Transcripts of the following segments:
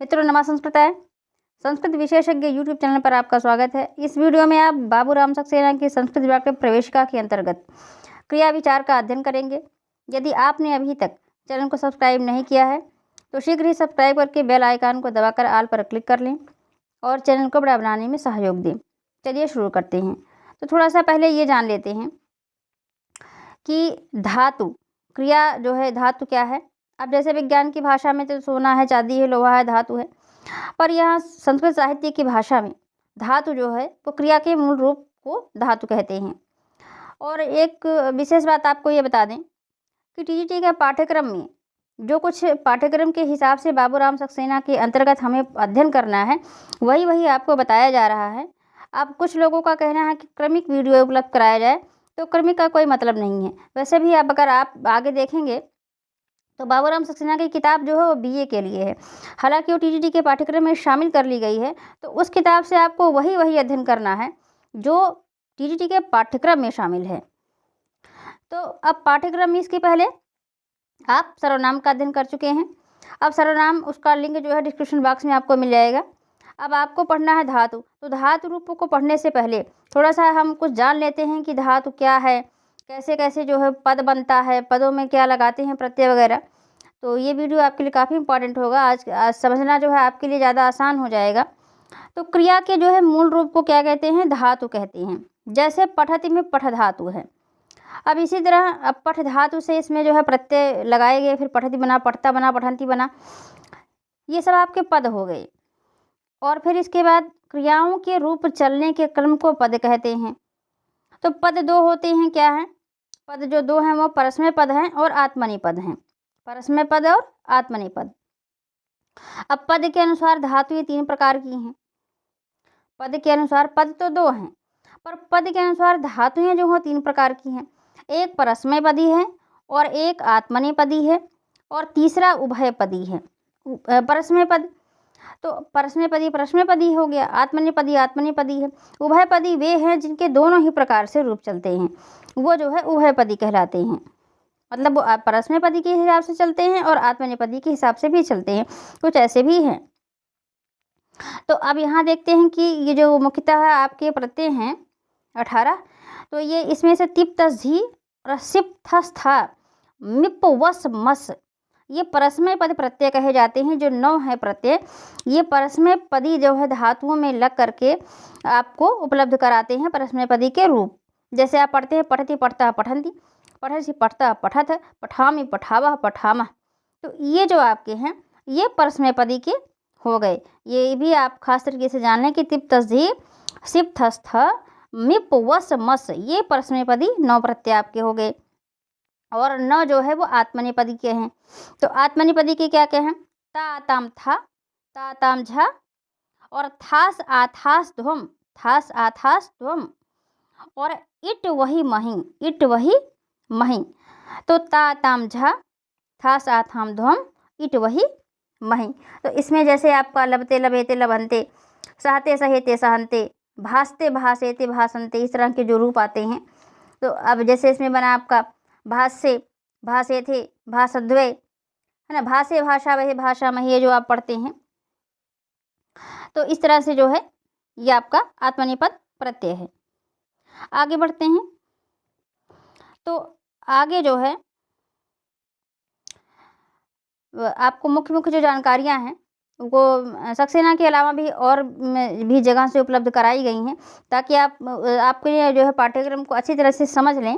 मित्रों नमा संस्कृताय संस्कृत विशेषज्ञ यूट्यूब चैनल पर आपका स्वागत है। इस वीडियो में आप बाबूराम सक्सेना की संस्कृत विभाग के प्रवेशिका के अंतर्गत क्रिया विचार का अध्ययन करेंगे। यदि आपने अभी तक चैनल को सब्सक्राइब नहीं किया है तो शीघ्र ही सब्सक्राइब करके बेल आइकन को दबाकर ऑल पर क्लिक कर लें और चैनल को बड़ा बनाने में सहयोग दें। चलिए शुरू करते हैं। तो थोड़ा सा पहले ये जान लेते हैं कि धातु क्रिया जो है धातु क्या है। अब जैसे विज्ञान की भाषा में तो सोना है, चांदी है, लोहा है, धातु है, पर यहाँ संस्कृत साहित्य की भाषा में धातु जो है वो क्रिया के मूल रूप को धातु कहते हैं। और एक विशेष बात आपको ये बता दें कि टीजीटी के पाठ्यक्रम में जो कुछ पाठ्यक्रम के हिसाब से बाबूराम सक्सेना के अंतर्गत हमें अध्ययन करना है वही आपको बताया जा रहा है। अब कुछ लोगों का कहना है कि क्रमिक वीडियो उपलब्ध कराया जाए, तो क्रमिक का कोई मतलब नहीं है। वैसे भी अगर आप आगे देखेंगे तो बाबूराम सक्सेना की किताब जो है वो बीए के लिए है, हालांकि वो टीजीटी के पाठ्यक्रम में शामिल कर ली गई है। तो उस किताब से आपको वही अध्ययन करना है जो टीजीटी के पाठ्यक्रम में शामिल है। तो अब पाठ्यक्रम में इसके पहले आप सर्वनाम का अध्ययन कर चुके हैं। अब सर्वनाम उसका लिंक जो है डिस्क्रिप्शन बॉक्स में आपको मिल जाएगा। अब आपको पढ़ना है धातु। तो धातु रूपों को पढ़ने से पहले थोड़ा सा हम कुछ जान लेते हैं कि धातु क्या है, कैसे कैसे जो है पद बनता है, पदों में क्या लगाते हैं, प्रत्यय वगैरह। तो ये वीडियो आपके लिए काफ़ी इंपॉर्टेंट होगा। आज समझना जो है आपके लिए ज़्यादा आसान हो जाएगा। तो क्रिया के जो है मूल रूप को क्या कहते हैं, धातु कहते हैं। जैसे पठति में पठ धातु है। अब इसी तरह अब पठ धातु से इसमें जो है प्रत्यय लगाए गए, फिर पठति बना, पठता बना, पठंती बना, ये सब आपके पद हो गए। और फिर इसके बाद क्रियाओं के रूप चलने के क्रम को पद कहते हैं। तो पद दो होते हैं, क्या हैं पद? जो दो हैं वो परस्मय पद हैं और आत्मनेपद पद हैं। परस्मय पद और आत्मनेपद पद। अब पद के अनुसार धातुएं तीन प्रकार की हैं। पद के अनुसार पद तो दो हैं, पर पद के अनुसार धातुएं जो हो तीन प्रकार की हैं। एक परस्मय पदी है और एक आत्मनेपदी है और तीसरा उभयपदी है। परस्मय पद तो परस्मयपदी हो गया, आत्मनेपदी है। उभयपदी वे हैं जिनके दोनों ही प्रकार से रूप चलते हैं, वो जो है उभयपदी कहलाते हैं। मतलब वो परस्मयपदी के हिसाब से चलते हैं और आत्मनेपदी के हिसाब से भी चलते हैं, कुछ ऐसे भी हैं। तो अब यहाँ देखते हैं कि ये जो मुख्यतः आपके प्रत्यय हैं 18, तो ये इसमें से तिप तस झी और सिप थस था मिप वस मस, ये परस्मय पद प्रत्यय कहे जाते हैं। जो 9 है प्रत्यय, ये परस्मय पदी जो है धातुओं में लग करके आपको उपलब्ध कराते हैं परस्मय पदी के रूप। जैसे आप पढ़ते हैं पठति पठता पठंती, पठसी पठता पठत, पठामी पठावा पठामा। तो ये जो आपके हैं ये परस्मय पदी के हो गए। ये भी आप खास तरीके से जान लें कि तिप तस्धी सिप थस्थ मिप वस मस, ये परस्मय पदी 9 प्रत्यय आपके हो गए। और 9 जो है वो आत्मनेपदी के हैं। तो आत्मनेपदी के क्या क्या हैं? ता ताम था, ता ताम झा और थास आथास ध्वम, थास आथास ध्वम और इट वही मही, इट वही मही। तो ता ताम झा, थास आथाम ध्वम, इट वही मही। तो इसमें जैसे आपका लबते लबेते लबनते, सहते सहेते सहनते, भासते भासेते भासनते, इस तरह के जो रूप आते हैं। तो अब जैसे इसमें बना आपका भाष्य भाषे थे भाषद्वय, है ना, भाषे भाषा वह भाषा में, ये जो आप पढ़ते हैं। तो इस तरह से जो है ये आपका आत्मनेपद प्रत्यय है। आगे बढ़ते हैं। तो आगे जो है आपको मुख्य जो जानकारियां हैं वो सक्सेना के अलावा भी और भी जगह से उपलब्ध कराई गई हैं, ताकि आपके लिए जो है पाठ्यक्रम को अच्छी तरह से समझ लें।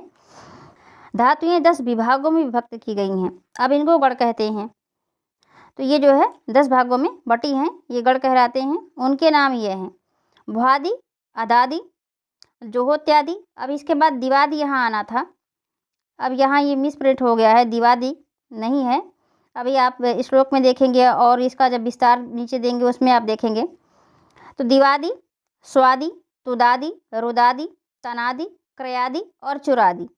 धातुएं 10 विभागों में विभक्त की गई हैं। अब इनको गण कहते हैं। तो ये जो है 10 भागों में बटी हैं, ये गण कहलाते हैं। उनके नाम ये हैं भ्वादि, अदादि, जोहोत्यादि। अब इसके बाद दिवादि यहाँ आना था, अब यहाँ ये मिसप्रिंट हो गया है, दिवादि नहीं है। अभी आप श्लोक में देखेंगे और इसका जब विस्तार नीचे देंगे उसमें आप देखेंगे। तो दिवादि, स्वादि, तुदादि, रुदादि, तनादि, क्रयादि और चुरादि,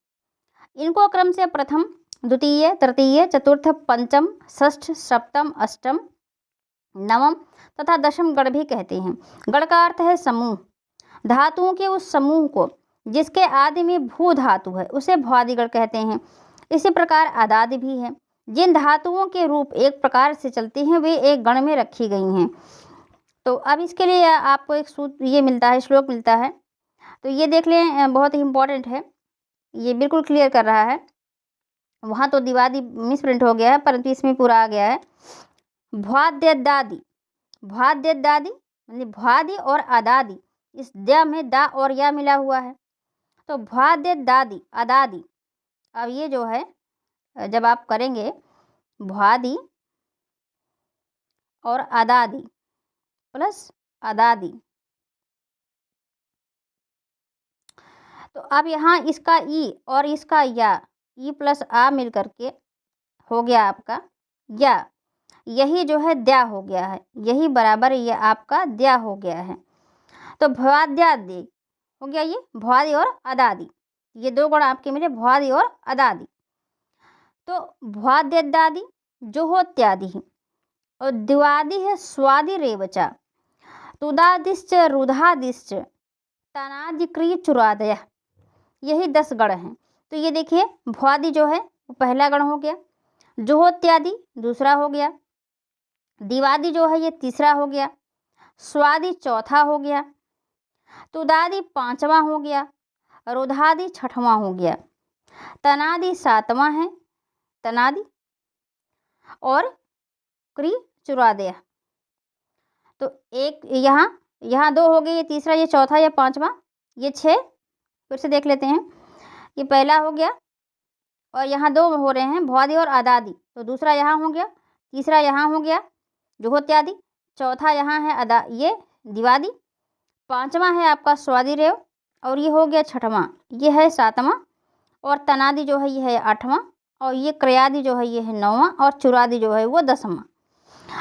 इनको क्रम से प्रथम, द्वितीय, तृतीय, चतुर्थ, पंचम, षष्ठ, सप्तम, अष्टम, नवम तथा दशम गण भी कहते हैं। गण का अर्थ है समूह, धातुओं के उस समूह को जिसके आदि में भू धातु है उसे भ्वादिगण कहते हैं। इसी प्रकार अदादि भी है, जिन धातुओं के रूप एक प्रकार से चलते हैं वे एक गण में रखी गई हैं। तो अब इसके लिए आपको एक सूत्र ये मिलता है, श्लोक मिलता है, तो ये देख लें, बहुत ही इम्पोर्टेंट है, ये बिल्कुल क्लियर कर रहा है। वहाँ तो दिवादी मिस प्रिंट हो गया है परंतु इसमें पूरा आ गया है। भ्वाद्यदादि, भ्वाद्यदादि मतलब भ्वादि और अदादि, इस द में दा और या मिला हुआ है, तो भ्वाद्यदादि अदादि। अब ये जो है जब आप करेंगे भ्वादि और अदादि प्लस अदादि, तो अब यहाँ इसका ई और इसका या, ई प्लस आ मिल करके हो गया आपका या, यही जो है द्या हो गया है, यही बराबर ये आपका द्या हो गया है। तो भ्वाद्यादि हो गया ये भ्वादि और अदादि, ये दो गुण आपके मिले भ्वादि और अदादि। तो भ्वाद्यदादि जुहोत्यादि और द्विवादि है स्वादि रेवचा, तुदादिश्च रुधादिश्च तनादिक्रिय चुरादय, यही 10 गण हैं। तो ये देखिए भ्वादि जो है वो पहला गण हो गया, जुहोत्यादि दूसरा हो गया, दिवादि जो है ये तीसरा हो गया, स्वादि चौथा हो गया, तुदादि 5वां हो गया, रुधादि 6वां हो गया, तनादि 7वां है, तनादि, और क्री चुरादय। तो एक यहाँ 2 हो गए, ये तीसरा, ये चौथा, ये 5वां, ये 6। फिर से देख लेते हैं, ये पहला हो गया और यहाँ 2 हो रहे हैं भ्वादि और अदादि, तो दूसरा यहाँ हो गया, तीसरा यहाँ हो गया जुहोत्यादि, चौथा यहाँ है अदा ये दिवादि, 5वां है आपका स्वादि रेव, और ये हो गया 6वां, ये है 7वां, और तनादि जो है ये है 8वां, और ये क्रयादि जो है ये है 9वां, और चुरादि जो है वो 10वां।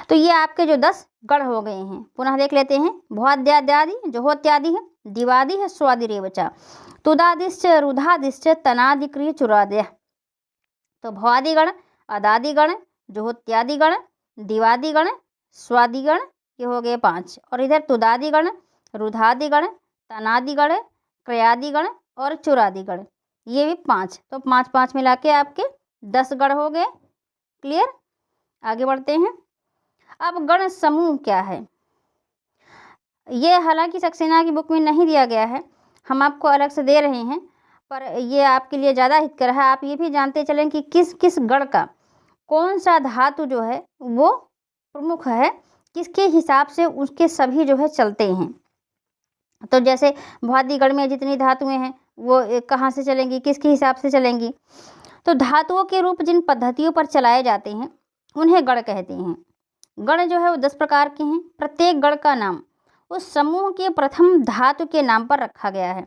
तो ये आपके जो 10 गण हो गए हैं। पुनः देख लेते हैं, भ्वाद्यादि जुहोत्यादि है, दिवादि है स्वादि रेवचा, तुदादिश्च रुधादिश्च तनादिक्रिय चुरादय। तो भ्वादिगण, अदादिगण, जुहोत्यादिगण, दिवादिगण, स्वादिगण, ये हो गए 5, और इधर तुदादिगण, रुधादिगण, तनादिगण, क्रयादिगण और चुरादिगण, ये भी 5। तो 5 मिला के आपके 10 गण हो गए। क्लियर? आगे बढ़ते हैं। अब गण समूह क्या है, ये हालांकि सक्सेना की बुक में नहीं दिया गया है, हम आपको अलग से दे रहे हैं, पर ये आपके लिए ज़्यादा हितकर है। आप ये भी जानते चलें कि किस किस गण का कौन सा धातु जो है वो प्रमुख है, किसके हिसाब से उसके सभी जो है चलते हैं। तो जैसे भ्वादि गण में जितनी धातुएं हैं वो कहाँ से चलेंगी, किसके हिसाब से चलेंगी। तो धातुओं के रूप जिन पद्धतियों पर चलाए जाते हैं उन्हें गण कहते हैं। गण जो है वो 10 प्रकार के हैं। प्रत्येक गण का नाम उस समूह के प्रथम धातु के नाम पर रखा गया है।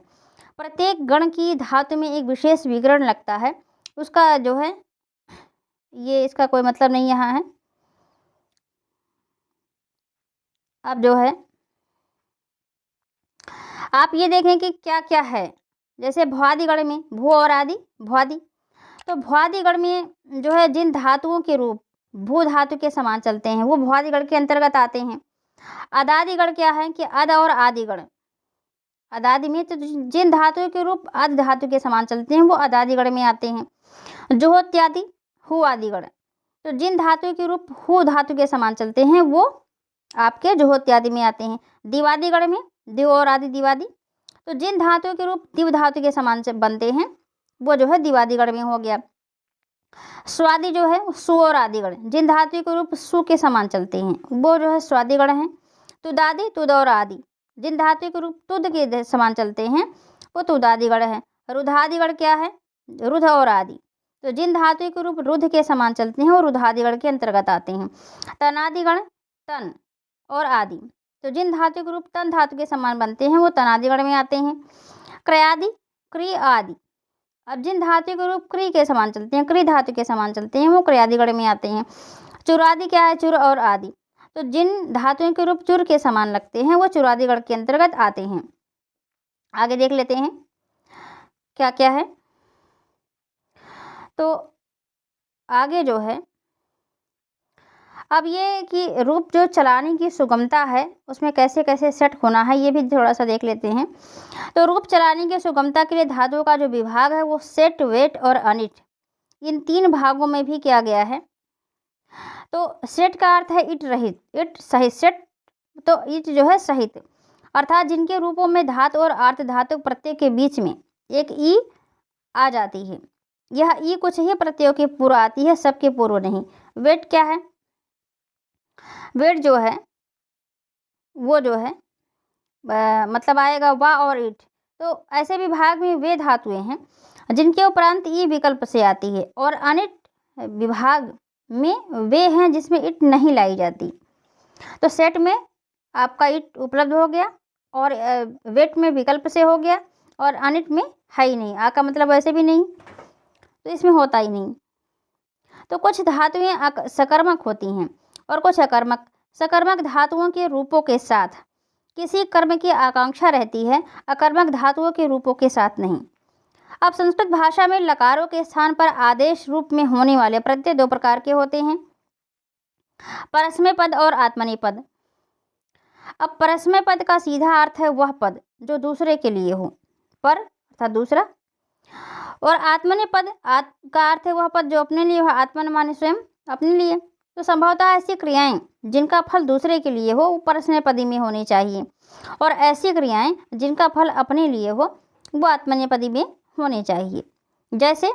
प्रत्येक गण की धातु में एक विशेष विकरण लगता है, उसका जो है ये इसका कोई मतलब नहीं यहाँ है। अब जो है आप ये देखें कि क्या क्या है। जैसे भ्वादि गण में भू और आदि भ्वादि, तो भ्वादि गण में जो है जिन धातुओं के रूप भू धातु के समान चलते हैं वो भ्वादि गण के अंतर्गत आते हैं। अदादि गण क्या है कि अद और आदि गण, अदादि में तो जिन धातुओं के रूप अद धातु के समान चलते हैं वो अदादि गण में आते हैं। जुहोत्यादि हु आदि गण, तो जिन धातुओं के रूप हु धातु के समान चलते हैं वो आपके जुहोत्यादि में आते हैं। दिवादि गण में दिव और आदि दिवादि, तो जिन धातुओं के रूप दिव धातु के समान बनते हैं वो जो है दिवादि गण में हो गया। स्वादि जो है सु और आदि गण, जिन धातुओं के रूप सु के समान चलते हैं वो जो है स्वादि गण है। तुदादि तुद और आदि, जिन धातुओं के रूप तुद के समान चलते हैं वो तुदादि गण है। रुधादि गण क्या है, रुध और आदि, तो जिन धातुओं के रूप रुध के समान चलते हैं वो रुधादि गण के अंतर्गत आते हैं। तनादि गण तन और आदि, तो जिन धातु के रूप तन धातु के समान बनते हैं वो तनादि गण में आते हैं। क्रयादि क्री आदि, अब जिन धातु के रूप क्री के समान चलते हैं क्री धातु के समान चलते हैं वो क्रयादि गण में आते हैं। चुरादि क्या है, चुर और आदि, तो जिन धातुओं के रूप चुर के समान लगते हैं वो चुरादि गण के अंतर्गत आते हैं। आगे देख लेते हैं क्या क्या है। तो आगे जो है अब ये कि रूप जो चलाने की सुगमता है उसमें कैसे कैसे सेट होना है ये भी थोड़ा सा देख लेते हैं। तो रूप चलाने की सुगमता के लिए धातुओं का जो विभाग है वो सेट, वेट और अनिट, इन 3 भागों में भी किया गया है। तो सेट का अर्थ है ईट रहित, ईट सहित, सेट तो ईट जो है सहित, अर्थात जिनके रूपों में धातु और अर्ध धातु प्रत्यय के बीच में एक ई आ जाती है। यह ई कुछ ही प्रत्ययों के पूर्व आती है, सबके पूर्व नहीं। वेट क्या है? वेट जो है वो जो है मतलब आएगा वा और ईट। तो ऐसे विभाग में वे धातुएं हैं जिनके उपरांत ई विकल्प से आती है, और अनिट विभाग में वे हैं जिसमें ईट नहीं लाई जाती। तो सेट में आपका ईट उपलब्ध हो गया, और वेट में विकल्प से हो गया, और अनिट में है ही नहीं, आ का मतलब वैसे भी नहीं, तो इसमें होता ही नहीं। तो कुछ धातुएं सकर्मक होती हैं और कुछ अकर्मक। सकर्मक धातुओं के रूपों के साथ किसी कर्म की आकांक्षा रहती है, अकर्मक धातुओं के रूपों के साथ नहीं। अब संस्कृत भाषा में लकारों के स्थान पर आदेश रूप में होने वाले प्रत्यय दो प्रकार के होते हैं, परस्मय पद और आत्मनेय पद। अब परस्मय पद का सीधा अर्थ है वह पद जो दूसरे के लिए हो, पर अर्थात दूसरा, और आत्मनेय पद का अर्थ है वह पद जो अपने लिए हो, आत्मन माने स्वयं, अपने लिए। तो संभवतः ऐसी क्रियाएं जिनका फल दूसरे के लिए हो वो परस्मय पदी में होनी चाहिए, और ऐसी क्रियाएं जिनका फल अपने लिए हो वो आत्मनेय पदी में होनी चाहिए। जैसे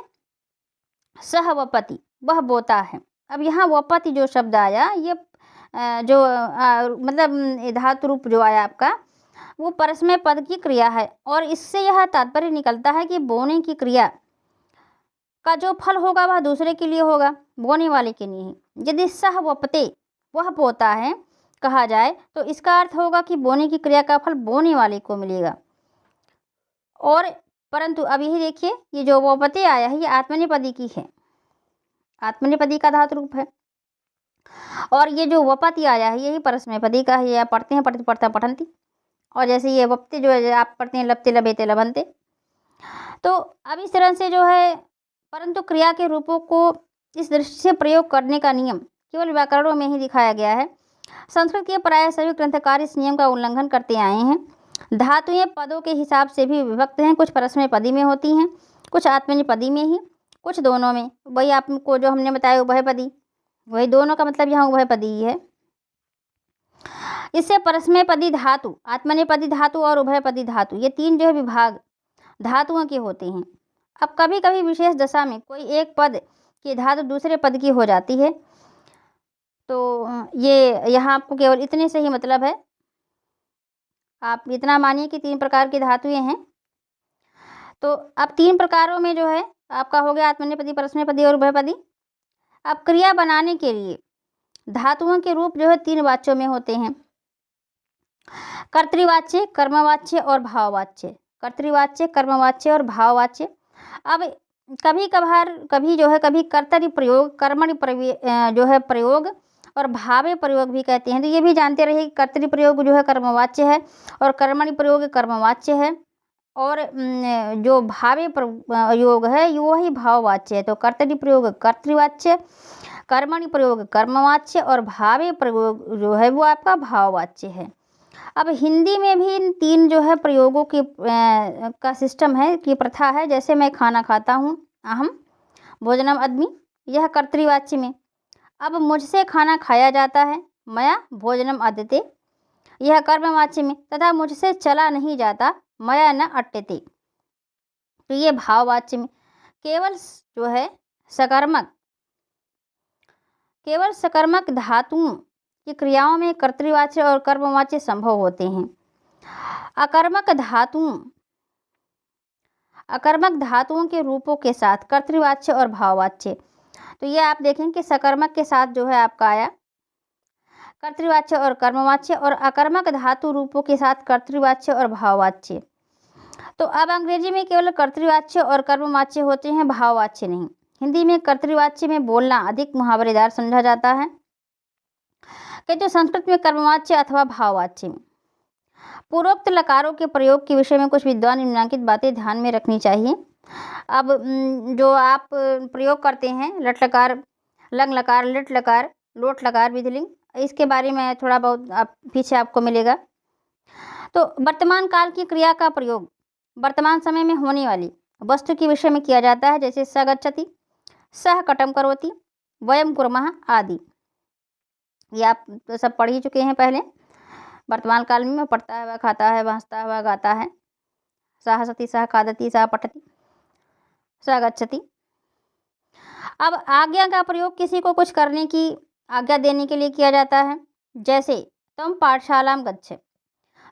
सह वपति, वह बोता है। अब यहाँ वपति जो शब्द आया, ये जो मतलब धातु रूप जो आया आपका, वो परस्मय पद की क्रिया है, और इससे यह तात्पर्य निकलता है कि बोने की क्रिया का जो फल होगा वह दूसरे के लिए होगा, बोने वाले के नहीं। यदि सह वपते, वह बोता है, कहा जाए तो इसका अर्थ होगा कि बोने की क्रिया का फल बोने वाले को मिलेगा। और परंतु अब यही देखिए, ये जो वपते आया है ये आत्मनेपदी की है, आत्मनेपदी का धातु रूप है, और ये जो वपति आया है यही परस्मयपदी का है। आप पढ़ते हैं पढ़ते पढ़ता पठंती, और जैसे ये वपते जो है आप पढ़ते हैं लपते लबेते लबनते। तो अब इस तरह से जो है, परंतु क्रिया के रूपों को इस दृष्टि से प्रयोग करने का नियम केवल व्याकरणों में ही दिखाया गया है। संस्कृत के प्राय सभी ग्रंथकार इस नियम का उल्लंघन करते आए हैं। धातुएं पदों के हिसाब से भी विभक्त हैं, कुछ परस्मयपदी में होती हैं, कुछ आत्मनेपदी में ही, कुछ दोनों में। वही आपको जो हमने बताया उभयपदी, वही दोनों का मतलब यहाँ उभयपदी ही है। इससे परस्मयपदी धातु, आत्मनेपदी धातु और उभयपदी धातु, ये तीन जो है विभाग धातुओं के होते हैं। अब कभी कभी विशेष दशा में कोई एक पद की धातु दूसरे पद की हो जाती है, तो ये यहाँ आपको केवल इतने से ही मतलब है। आप इतना मानिए कि तीन प्रकार की धातुएं हैं। तो अब तीन प्रकारों में जो है आपका हो गया आत्मनेपदी, परस्मयपदी और उभयपदी। अब क्रिया बनाने के लिए धातुओं के रूप जो है तीन वाच्यों में होते हैं, कर्तृवाच्य, कर्मवाच्य और भाववाच्य। कर्तृवाच्य, कर्मवाच्य और भाववाच्य। अब कभी कभार कभी जो है कभी कर्तरि प्रयोग, कर्मणि जो है प्रयोग और भावे प्रयोग भी कहते हैं। तो ये भी जानते रहिए कि कर्तरि प्रयोग जो है कर्मवाच्य है और कर्मणि प्रयोग कर्मवाच्य है, और जो भावे प्रयोग है वही भाववाच्य है। तो कर्तरि प्रयोग कर्तृवाच्य, कर्मणि प्रयोग कर्मवाच्य और भावे प्रयोग जो है वो आपका भाववाच्य है। अब हिंदी में भी इन तीन जो है प्रयोगों की का सिस्टम है कि प्रथा है। जैसे मैं खाना खाता हूँ, अहम भोजनम अदमी, यह कर्तृवाच्य में। अब मुझसे खाना खाया जाता है, मया भोजनम अद्यते, यह कर्मवाच्य में। तथा मुझसे चला नहीं जाता, मया न अट्यते, तो ये भाववाच्य में। केवल जो है सकर्मक धातुओं की क्रियाओं में कर्तृवाच्य और कर्मवाच्य संभव होते हैं। अकर्मक धातुओं के रूपों के साथ कर्तृवाच्य और भाववाच्य। तो ये आप देखें कि सकर्मक के साथ जो है आपका आया कर्तृवाच्य और कर्मवाच्य, और अकर्मक धातु रूपों के साथ कर्तृवाच्य और भाववाच्य। तो अब अंग्रेजी में केवल कर्तृवाच्य और कर्मवाच्य होते हैं, भाववाच्य नहीं। हिंदी में कर्तृवाच्य में बोलना अधिक मुहावरेदार समझा जाता है, किंतु संस्कृत में कर्मवाच्य अथवा भाववाच्य में। पूर्वोक्त लकारों के प्रयोग के विषय में कुछ विद्वान निम्नलिखित बातें ध्यान में रखनी चाहिए। अब जो आप प्रयोग करते हैं लट लकार, लंग लकार, लिट लकार, लोट लकार, विधिलिंग, इसके बारे में थोड़ा बहुत पीछे आपको मिलेगा। तो वर्तमान काल की क्रिया का प्रयोग वर्तमान समय में होने वाली वस्तु के विषय में किया जाता है। जैसे स गच्छति, सह कटम करोति, वयम कुर्मः आदि। ये आप तो सब पढ़ ही चुके हैं पहले। वर्तमान काल में पढ़ता है वह खाता है, वह हंसता है वह गाता है। सह हसति सह खादति सह पठति सह गच्छति। अब आज्ञा का प्रयोग किसी को कुछ करने की आज्ञा देने के लिए किया जाता है। जैसे तम पाठशालाम गच्छ,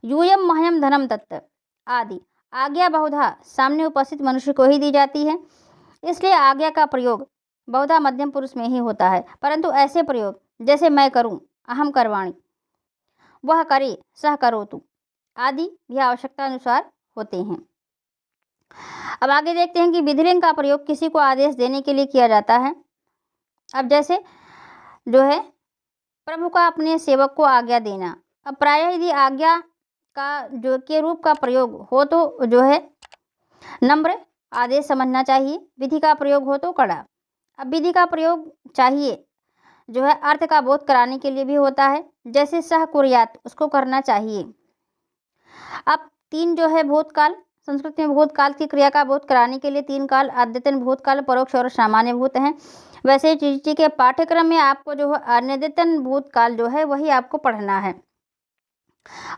यूयम मह्यम धनम दत्त आदि। आज्ञा बहुधा सामने उपस्थित मनुष्य को ही दी जाती है, इसलिए आज्ञा का प्रयोग बहुधा मध्यम पुरुष में ही होता है। परंतु ऐसे प्रयोग जैसे मैं करूं, अहम करवाणी, वह करे, सह करोतु आदि भी आवश्यकता अनुसार होते हैं। अब आगे देखते हैं कि विधिलिंग का प्रयोग किसी को आदेश देने के लिए किया जाता है। अब जैसे जो है प्रभु का अपने सेवक को आज्ञा देना। अब प्रायः यदि आज्ञा का जो के रूप का प्रयोग हो तो जो है नम्र आदेश समझना चाहिए। विधि का प्रयोग हो तो कड़ा। अब विधि का प्रयोग चाहिए जो है अर्थ का बोध कराने के लिए भी होता है। जैसे सह कुर्यात, उसको करना चाहिए। अब 3 जो है भूतकाल, संस्कृत में भूतकाल की क्रिया का बोध कराने के लिए 3 काल अद्यतन भूतकाल, परोक्ष और सामान्य भूत हैं। वैसे जीटी के पाठ्यक्रम में आपको जो है अनद्यतन भूतकाल जो है वही आपको पढ़ना है।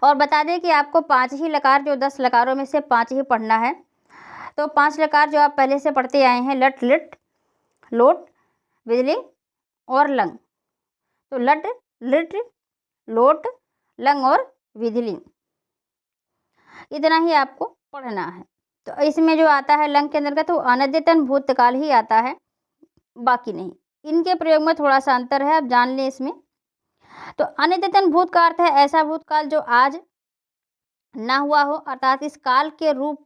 और बता दें कि आपको 5 ही लकार, जो 10 लकारों में से 5 ही पढ़ना है। तो 5 लकार जो आप पहले से पढ़ते आए हैं, लट, लिट, लोट, विधिलिंग और लंग। तो लट, लिट, लोट, लंग और विधिलिंग, इतना ही आपको पढ़ना है। तो इसमें जो आता है लंग के अंतर्गत वो अनद्यतन भूतकाल ही आता है, बाकी नहीं। इनके प्रयोग में थोड़ा सा अंतर है, अब जान लें इसमें। तो अनद्यतन भूत का अर्थ है ऐसा भूतकाल जो आज ना हुआ हो, अर्थात इस काल के रूप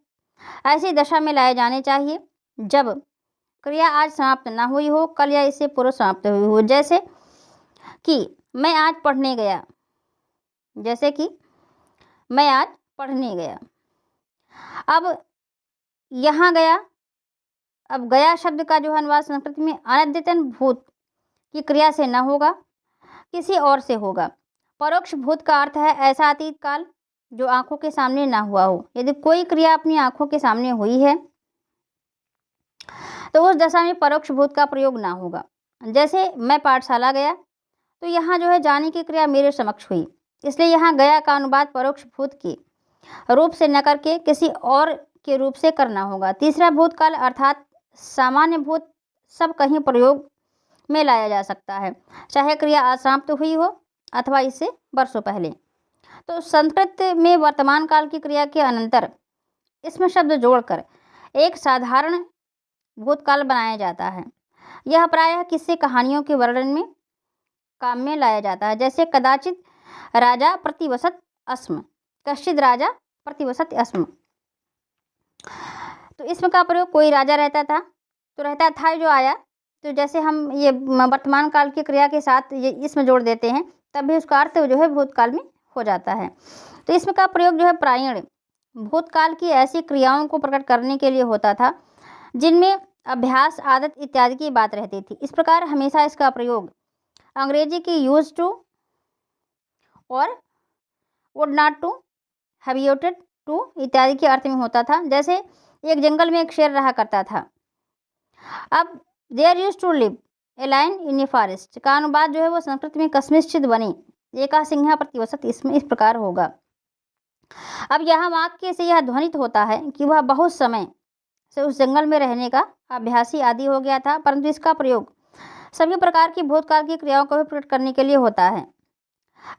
ऐसी दशा में लाए जाने चाहिए जब क्रिया आज समाप्त ना हुई हो, कल या इससे पूर्व समाप्त हुई हो। जैसे कि मैं आज पढ़ने गया, जैसे कि मैं आज पढ़ने गया। अब यहाँ गया, अब गया शब्द का जो अनुवाद संस्कृत में अनद्यतन भूत की क्रिया से न होगा, किसी और से होगा। परोक्ष भूत का अर्थ है ऐसा अतीत काल जो आंखों के सामने ना हुआ हो। यदि कोई क्रिया अपनी आंखों के सामने हुई है तो उस दशा में परोक्ष भूत का प्रयोग ना होगा। जैसे मैं पाठशाला गया, तो यहाँ जो है जाने की क्रिया मेरे समक्ष हुई, इसलिए यहाँ गया का अनुवाद परोक्ष भूत के रूप से न करके किसी और के रूप से करना होगा। तीसरा भूतकाल अर्थात सामान्य भूत सब कहीं प्रयोग में लाया जा सकता है, चाहे क्रिया असमाप्त हुई हो अथवा इससे वर्षों पहले। तो संस्कृत में वर्तमान काल की क्रिया के अनंतर इसमें शब्द जोड़कर एक साधारण भूतकाल बनाया जाता है। यह प्रायः किस्से कहानियों के वर्णन में काम में लाया जाता है। जैसे कदाचित राजा प्रतिवसत अस्म, कश्चित राजा प्रतिवसत अस्म। तो इसमें का प्रयोग कोई राजा रहता था, तो रहता था जो आया, तो जैसे हम ये वर्तमान काल की क्रिया के साथ ये इसमें जोड़ देते हैं तब भी उसका अर्थ जो है भूतकाल में हो जाता है। तो इसमें का प्रयोग जो है प्रायण भूतकाल की ऐसी क्रियाओं को प्रकट करने के लिए होता था जिनमें अभ्यास, आदत इत्यादि की बात रहती थी। इस प्रकार हमेशा इसका प्रयोग अंग्रेजी की यूज टू और would not to, habited to इत्यादि के अर्थ में होता था। जैसे एक जंगल में एक शेर रहा करता था। अब there use to live a lion in a forest का अनुवाद जो है वो संस्कृत में कस्मिश्चित बने एका सिंहा प्रतिवसत इसमें इस प्रकार होगा। अब यहाँ वाक्य से यह ध्वनित होता है कि वह बहुत समय से उस जंगल में रहने का अभ्यासी आदि हो गया था, परंतु इसका प्रयोग सभी प्रकार की भूतकाल की क्रियाओं को भी प्रकट करने के लिए होता है।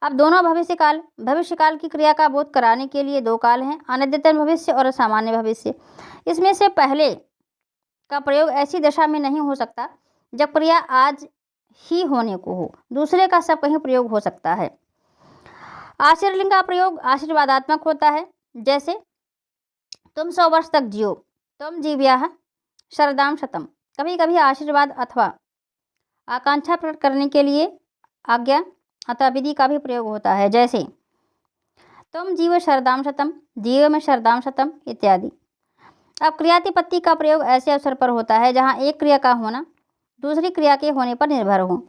अब दोनों भविष्यकाल की क्रिया का बोध कराने के लिए 2 काल हैं, अनद्यतन भविष्य और सामान्य भविष्य। इसमें से पहले का प्रयोग ऐसी दशा में नहीं हो सकता जब क्रिया आज ही होने को हो, दूसरे का सब कहीं प्रयोग हो सकता है। आशीर्लिंग का प्रयोग आशीर्वादात्मक होता है। जैसे तुम 100 वर्ष तक जियो, तुम जीव्याः शरदाम शतम। कभी कभी आशीर्वाद अथवा आकांक्षा प्रकट करने के लिए आज्ञा अथवा विधि का भी प्रयोग होता है। जैसे तुम जीव शरदाम शतम, जीव में शरदाम शतम इत्यादि। अब क्रियातिपत्ति का प्रयोग ऐसे अवसर पर होता है जहाँ एक क्रिया का होना दूसरी क्रिया के होने पर निर्भर हो।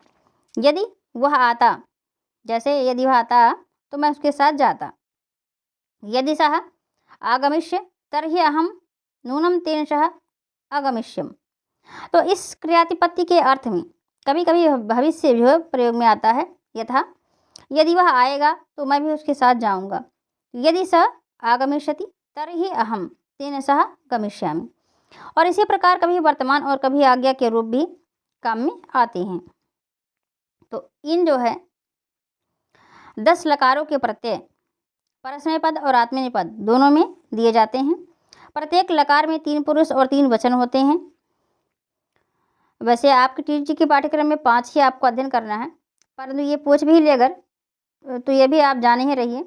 यदि वह आता, जैसे यदि वह आता तो मैं उसके साथ जाता। यदि सः आगमिष्य तर्हि अहम नूनम तेन सह आगमिष्यम। तो इस क्रियातिपत्ति के अर्थ में कभी कभी भविष्य जो प्रयोग में आता है, यथा, यदि वह आएगा तो मैं भी उसके साथ जाऊंगा। यदि स आगमिष्यति तर्हि अहम तेन सह गमिष्यामि। और इसी प्रकार कभी वर्तमान और कभी आज्ञा के रूप भी काम में आते हैं। तो इन जो है 10 लकारों के प्रत्यय परस्मैपद और आत्मनेपद दोनों में दिए जाते हैं। प्रत्येक लकार में 3 पुरुष और 3 वचन होते हैं। वैसे आपके टीजी के पाठ्यक्रम में 5 ही आपको अध्ययन करना है, परंतु ये पूछ भी ले अगर तो ये भी आप जाने ही रहिए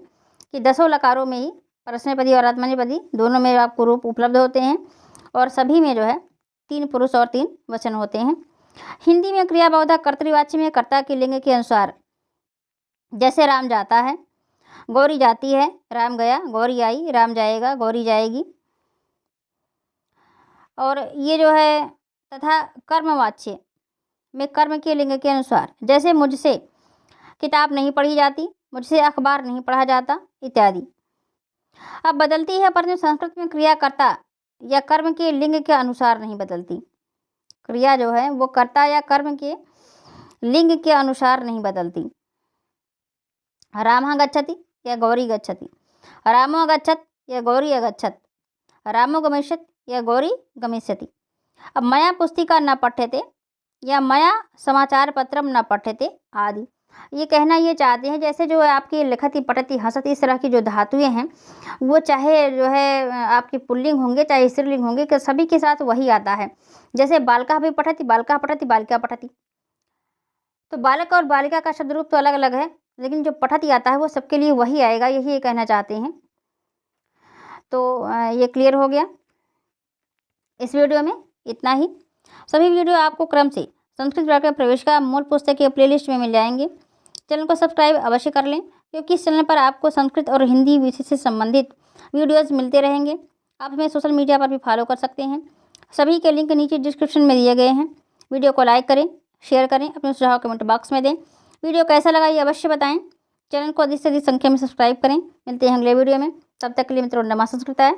कि 10 लकारों में ही परस्मैपदी और आत्मनेपदी दोनों में आपको रूप उपलब्ध होते हैं और सभी में जो है 3 पुरुष और 3 वचन होते हैं। हिंदी में क्रिया बहुधा कर्तृवाच्य में कर्ता के लिंग के अनुसार, जैसे राम जाता है, गौरी जाती है, राम गया, गौरी आई, राम जाएगा, गौरी जाएगी। और ये जो है तथा कर्मवाच्य में कर्म के लिंग के अनुसार, जैसे मुझसे किताब नहीं पढ़ी जाती, मुझसे अखबार नहीं पढ़ा जाता इत्यादि। अब बदलती है, परंतु संस्कृत में क्रिया कर्ता या कर्म के लिंग के अनुसार नहीं बदलती। क्रिया जो है वो कर्ता या कर्म के लिंग के अनुसार नहीं बदलती। रामः गच्छति या गौरी गच्छति, रामो अगच्छत या गौरी अगच्छत, रामो गमिष्यति या गौरी गमिष्यति। अब मया पुस्तिका न पठ्यते या मया समाचार पत्रम न पठ्यते आदि। ये कहना ये चाहते हैं जैसे जो है आपकी लिखति पठति हंसति इस तरह की जो धातुएं हैं वो चाहे जो है आपकी पुल्लिंग होंगे चाहे स्त्रीलिंग होंगे कि सभी के साथ वही आता है। जैसे बालका भी पठति, बालका पठति, बालिका पठति। तो बालक और बालिका का शब्द रूप तो अलग अलग है, लेकिन जो पठति आता है वो सबके लिए वही आएगा, यही ये कहना चाहते हैं। तो ये क्लियर हो गया। इस वीडियो में इतना ही। सभी वीडियो आपको क्रम से संस्कृत व्याकरण प्रवेशिका मूल पुस्तक के प्लेलिस्ट में मिल जाएंगे। चैनल को सब्सक्राइब अवश्य कर लें, क्योंकि इस चैनल पर आपको संस्कृत और हिंदी विषय से संबंधित वीडियोज़ मिलते रहेंगे। आप हमें सोशल मीडिया पर भी फॉलो कर सकते हैं। सभी के लिंक नीचे डिस्क्रिप्शन में दिए गए हैं। वीडियो को लाइक करें, शेयर करें, अपने सुझाव कमेंट बॉक्स में दें। वीडियो कैसा लगा ये अवश्य बताएं। चैनल को अधिक से अधिक संख्या में सब्सक्राइब करें। मिलते हैं अगले वीडियो में, तब तक के लिए मित्रों नमः संस्कृताय।